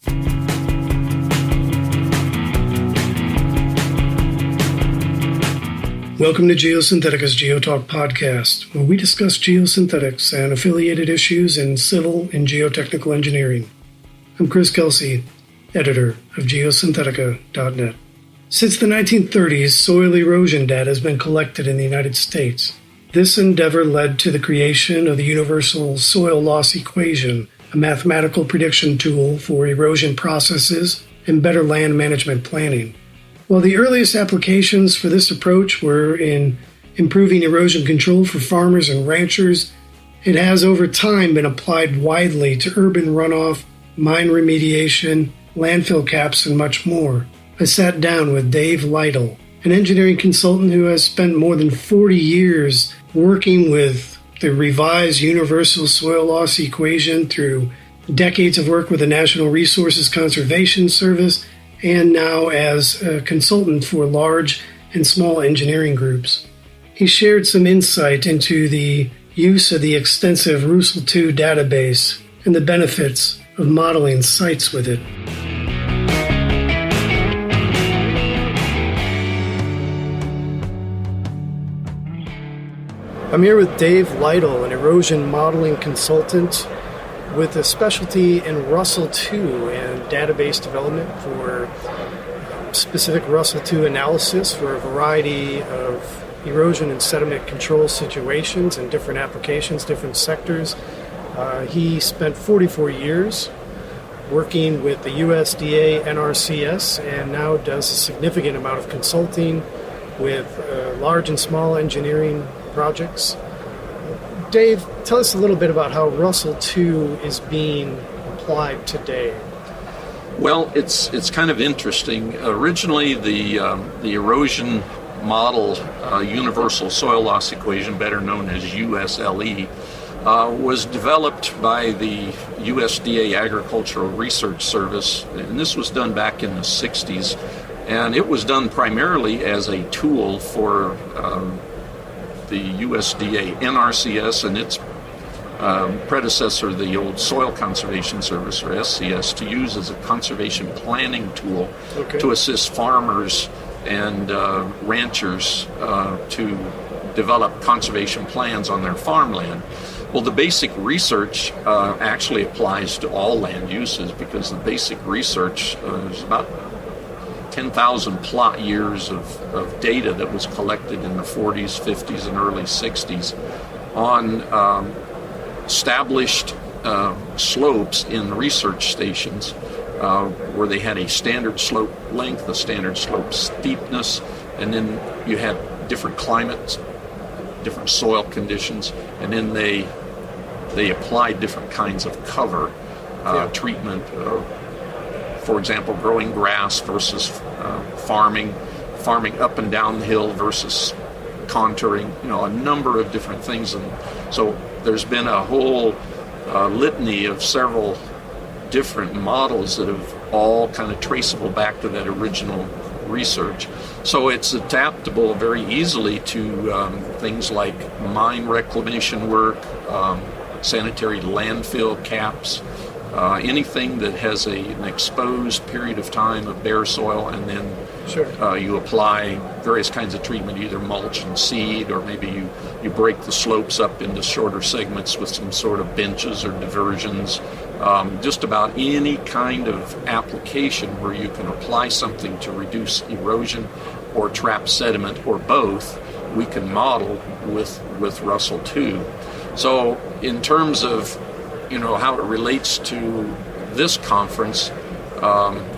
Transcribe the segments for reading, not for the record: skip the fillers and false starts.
Welcome to Geosynthetica's Geotalk podcast, where we discuss geosynthetics and affiliated issues in civil and geotechnical engineering. I'm Chris Kelsey, editor of geosynthetica.net. Since the 1930s, soil erosion data has been collected in the United States. This endeavor led to the creation of the universal soil loss equation, a mathematical prediction tool for erosion processes and better land management planning. While the earliest applications for this approach were in improving erosion control for farmers and ranchers, it has over time been applied widely to urban runoff, mine remediation, landfill caps, and much more. I sat down with Dave Lightle, an engineering consultant who has spent more than 40 years working with the revised universal soil loss equation through decades of work with the National Resources Conservation Service and now as a consultant for large and small engineering groups. He shared some insight into the use of the extensive RUSLE 2 database and the benefits of modeling sites with it. I'm here with Dave Lightle, an erosion modeling consultant with a specialty in RUSLE 2 and database development for specific RUSLE 2 analysis for a variety of erosion and sediment control situations and different applications, different sectors. He spent 44 years working with the USDA NRCS and now does a significant amount of consulting with large and small engineering projects. Dave, tell us a little bit about how RUSLE 2 is being applied today. Well, it's kind of interesting. Originally, the erosion model, Universal Soil Loss Equation, better known as USLE, was developed by the USDA Agricultural Research Service, and this was done back in the 60s, and it was done primarily as a tool for the USDA NRCS and its predecessor, the old Soil Conservation Service, or SCS, to use as a conservation planning tool to assist farmers and ranchers to develop conservation plans on their farmland. Well, the basic research actually applies to all land uses, because the basic research is about 10,000 plot years of data that was collected in the 40s, 50s, and early 60s on established slopes in research stations where they had a standard slope length, a standard slope steepness, and then you had different climates, different soil conditions, and then they applied different kinds of cover treatment. For example, growing grass versus farming up and down the hill versus contouring, a number of different things. And so there's been a whole litany of several different models that have all kind of traceable back to that original research. So it's adaptable very easily to things like mine reclamation work, sanitary landfill caps, anything that has an exposed period of time of bare soil, and then you apply various kinds of treatment, either mulch and seed, or maybe you break the slopes up into shorter segments with some sort of benches or diversions. Just about any kind of application where you can apply something to reduce erosion or trap sediment, or both, we can model with RUSLE 2. So in terms of how it relates to this conference,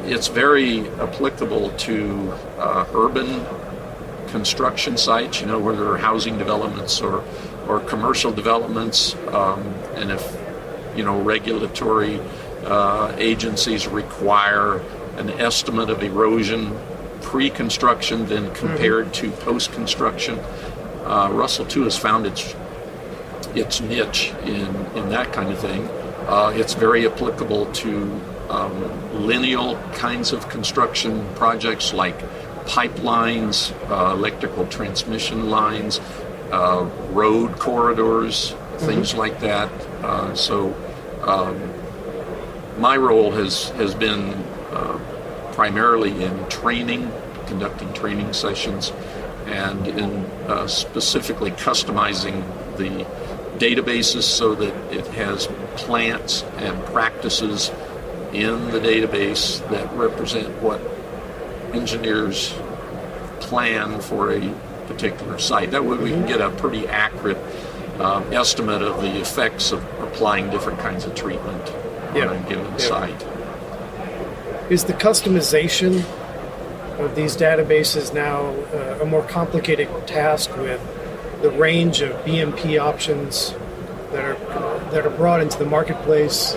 it's very applicable to urban construction sites, where there are housing developments or commercial developments, and if regulatory agencies require an estimate of erosion pre-construction then compared to post-construction, RUSLE 2 has found its niche in that kind of thing. It's very applicable to lineal kinds of construction projects like pipelines, electrical transmission lines, road corridors, things like that. So my role has been primarily in training, conducting training sessions, and in specifically customizing the databases so that it has plants and practices in the database that represent what engineers plan for a particular site. That way we can get a pretty accurate estimate of the effects of applying different kinds of treatment on a given site. Is the customization of these databases now a more complicated task with the range of BMP options that are brought into the marketplace?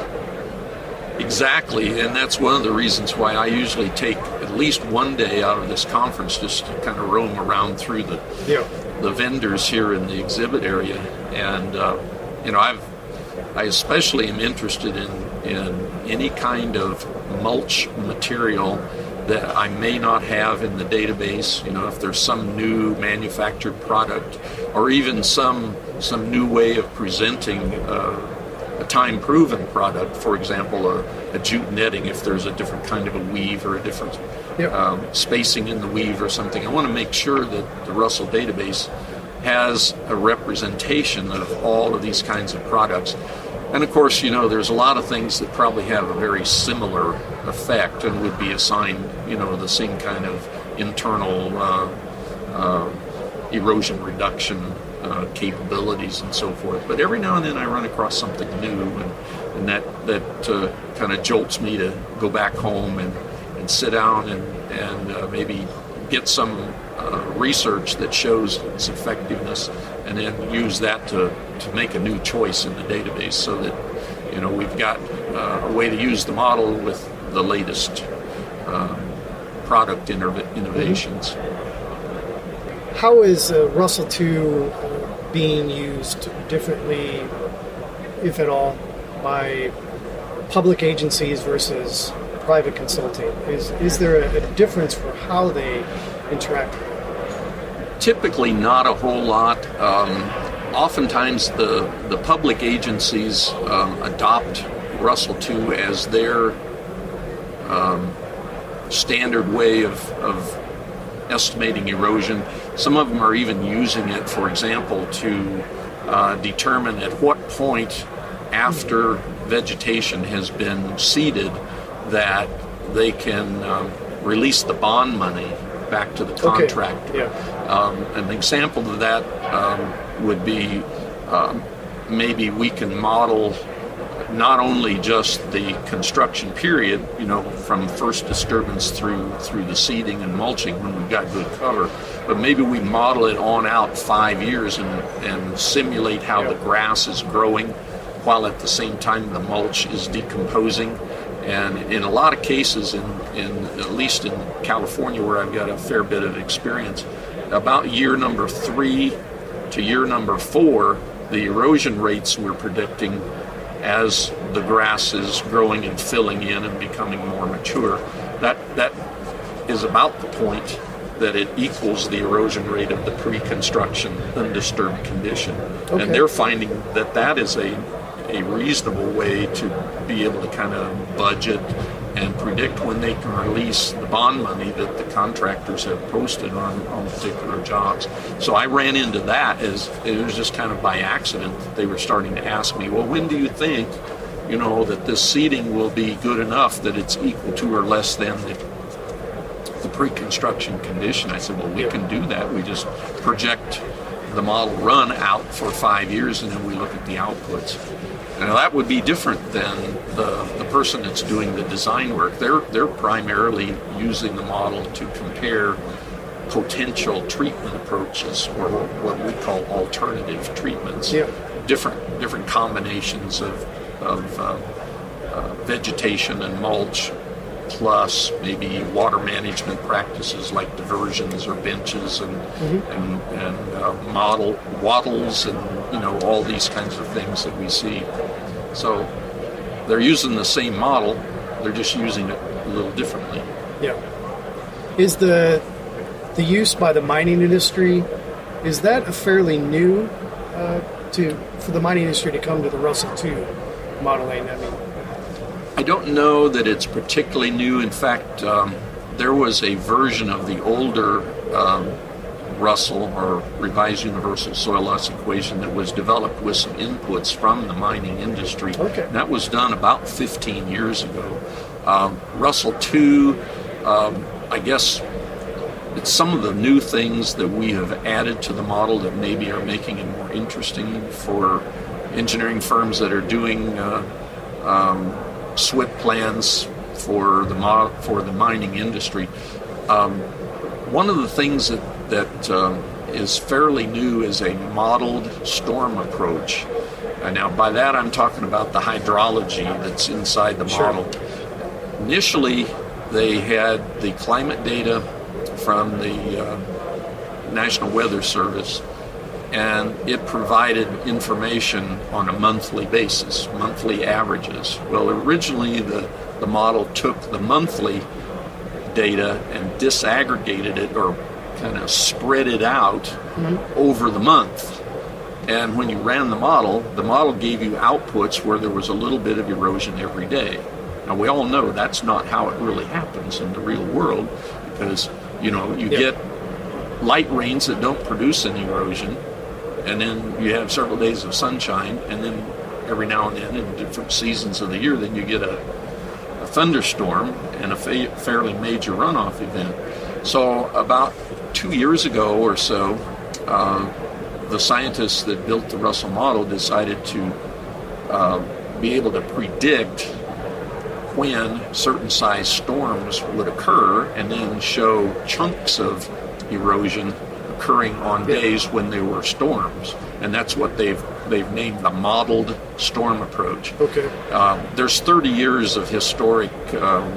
Exactly, and that's one of the reasons why I usually take at least one day out of this conference just to kind of roam around through the vendors here in the exhibit area. And I especially am interested in any kind of mulch material that I may not have in the database. If there's some new manufactured product, or even some new way of presenting a time-proven product. For example, a jute netting, if there's a different kind of a weave or a different spacing in the weave or something. I want to make sure that the RUSLE database has a representation of all of these kinds of products. And of course, there's a lot of things that probably have a very similar effect and would be assigned, the same kind of internal erosion reduction capabilities and so forth. But every now and then I run across something new, and that kind of jolts me to go back home and sit down and maybe get some research that shows its effectiveness, and then use that to make a new choice in the database, so that we've got a way to use the model with the latest product innovations. How is RUSLE 2 being used differently, if at all, by public agencies versus private consulting? Is there a difference for how they interact? Typically not a whole lot. Oftentimes the public agencies adopt RUSLE 2 as their standard way of estimating erosion. Some of them are even using it, for example, to determine at what point after vegetation has been seeded that they can release the bond money back to the contractor. An example of that would be maybe we can model not only just the construction period, from first disturbance through the seeding and mulching when we've got good cover, but maybe we model it on out 5 years and simulate how the grass is growing while at the same time the mulch is decomposing. And in a lot of cases, at least in California, where I've got a fair bit of experience, about year number 3 to year number 4, the erosion rates we're predicting as the grass is growing and filling in and becoming more mature, that is about the point that it equals the erosion rate of the pre-construction undisturbed condition. And they're finding that is a reasonable way to be able to kind of budget and predict when they can release the bond money that the contractors have posted on particular jobs. So I ran into that as it was just kind of by accident that they were starting to ask me, well, when do you think, that this seeding will be good enough that it's equal to or less than the pre-construction condition? I said, well, we can do that. We just project the model run out for 5 years, and then we look at the outputs. Now that would be different than the person that's doing the design work. They're primarily using the model to compare potential treatment approaches, or what we call alternative treatments. Different combinations of vegetation and mulch, plus maybe water management practices like diversions or benches and wattles and all these kinds of things that we see. So they're using the same model, they're just using it a little differently. Is the use by the mining industry, is that a fairly new for the mining industry to come to the RUSLE 2 modeling? I don't know that it's particularly new. In fact, there was a version of the older RUSLE, or Revised Universal Soil Loss Equation, that was developed with some inputs from the mining industry. Okay. And that was done about 15 years ago. RUSLE 2, I guess it's some of the new things that we have added to the model that maybe are making it more interesting for engineering firms that are doing SWIP plans for the mining industry. One of the things that is fairly new is a modeled storm approach. Now, by that I'm talking about the hydrology that's inside the model. Initially, they had the climate data from the National Weather Service, and it provided information on a monthly basis, monthly averages. Well, originally the model took the monthly data and disaggregated it, or kind of spread it out over the month. And when you ran the model gave you outputs where there was a little bit of erosion every day. Now, we all know that's not how it really happens in the real world, because you get light rains that don't produce any erosion, and then you have several days of sunshine, and then every now and then in different seasons of the year, then you get a thunderstorm and a fairly major runoff event. So about 2 years ago or so, the scientists that built the RUSLE model decided to be able to predict when certain size storms would occur, and then show chunks of erosion occurring on days when there were storms. And that's what they've named the modeled storm approach. Okay. There's 30 years of historic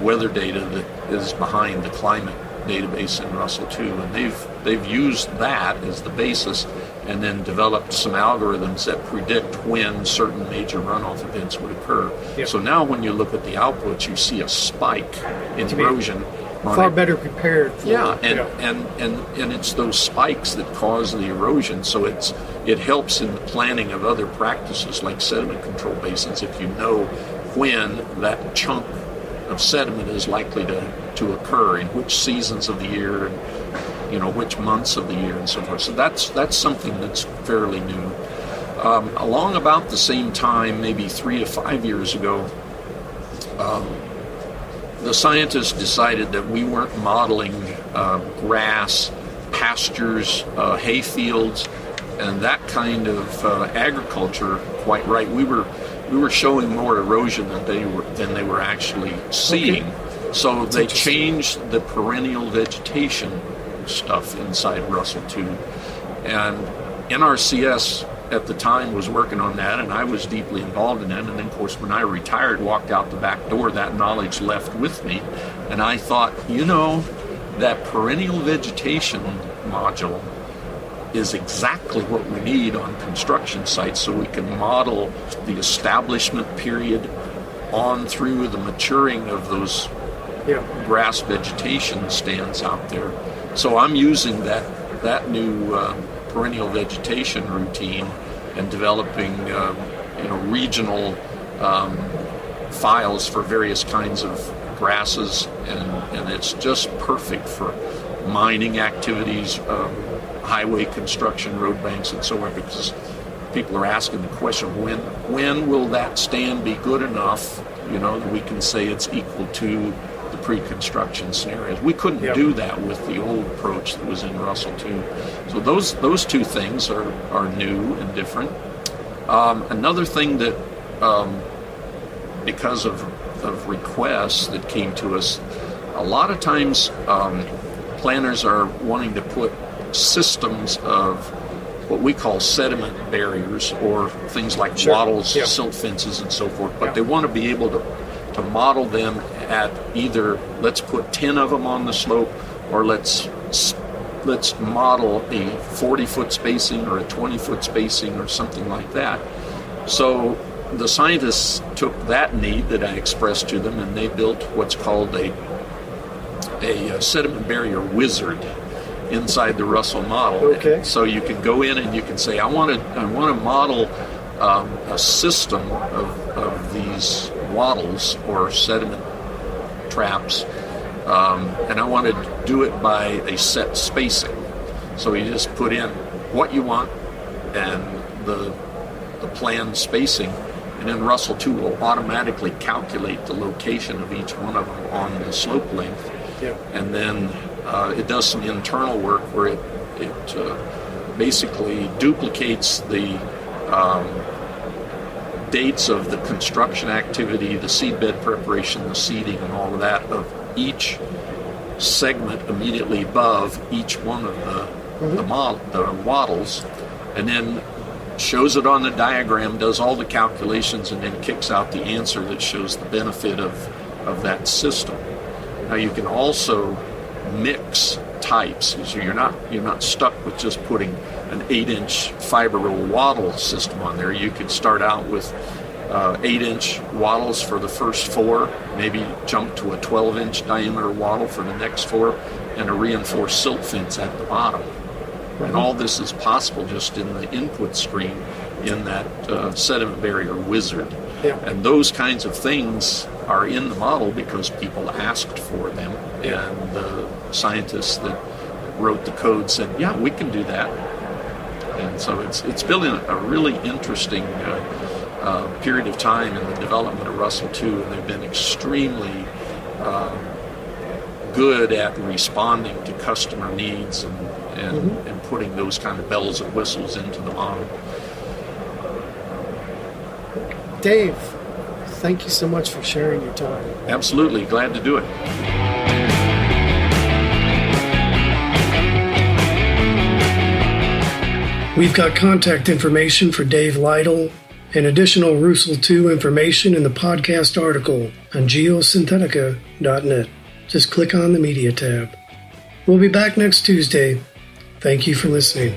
weather data that is behind the climate database in RUSLE 2, and they've used that as the basis, and then developed some algorithms that predict when certain major runoff events would occur. Yep. So now when you look at the outputs, you see a spike in erosion. Far better prepared for and it's those spikes that cause the erosion. So it helps in the planning of other practices like sediment control basins, if you know when that chunk of sediment is likely to occur, in which seasons of the year, and which months of the year, and so forth. So that's something that's fairly new. Along about the same time, maybe 3 to 5 years ago, the scientists decided that we weren't modeling grass, pastures, hay fields, and that kind of agriculture quite right. We were showing more erosion than they were actually seeing. Okay. So they changed the perennial vegetation stuff inside RUSLE 2. And NRCS at the time was working on that, and I was deeply involved in it. And then, of course, when I retired, walked out the back door, that knowledge left with me. And I thought, that perennial vegetation module is exactly what we need on construction sites, so we can model the establishment period on through the maturing of those grass vegetation stands out there. So I'm using that new perennial vegetation routine and developing regional files for various kinds of grasses, and it's just perfect for mining activities, highway construction, road banks, and so on, because people are asking the question, when will that stand be good enough, that we can say it's equal to the pre-construction scenarios. We couldn't do that with the old approach that was in RUSLE 2. So those two things are new and different. Another thing that, because of requests that came to us, a lot of times planners are wanting to put systems of what we call sediment barriers, or things like wattles, silt fences, and so forth, but they want to be able to model them at either, let's put 10 of them on the slope, or let's model a 40-foot spacing or a 20-foot spacing or something like that. So the scientists took that need that I expressed to them, and they built what's called a sediment barrier wizard inside the RUSLE model. Okay. So you can go in and you can say, I want to model a system of these wattles or sediment traps, and I wanted to do it by a set spacing. So you just put in what you want and the planned spacing, and then RUSLE 2 will automatically calculate the location of each one of them on the slope length. Yeah. And then it does some internal work where it basically duplicates the dates of the construction activity, the seedbed preparation, the seeding, and all of that of each segment immediately above each one of the wattles, and then shows it on the diagram, does all the calculations, and then kicks out the answer that shows the benefit of that system. Now you can also mix types, so you're not stuck with just putting an 8-inch fiber roll wattle system on there. You could start out with 8-inch wattles for the first 4, maybe jump to a 12-inch diameter wattle for the next 4, and a reinforced silt fence at the bottom. And all this is possible just in the input stream in that sediment barrier wizard. Yeah. And those kinds of things are in the model because people asked for them, and the scientists that wrote the code said, yeah, we can do that. And so it's been a really interesting period of time in the development of RUSLE 2, and they've been extremely good at responding to customer needs and putting those kind of bells and whistles into the model. Dave, thank you so much for sharing your time. Absolutely, glad to do it. We've got contact information for Dave Lightle and additional RUSLE 2 information in the podcast article on geosynthetica.net. Just click on the Media tab. We'll be back next Tuesday. Thank you for listening.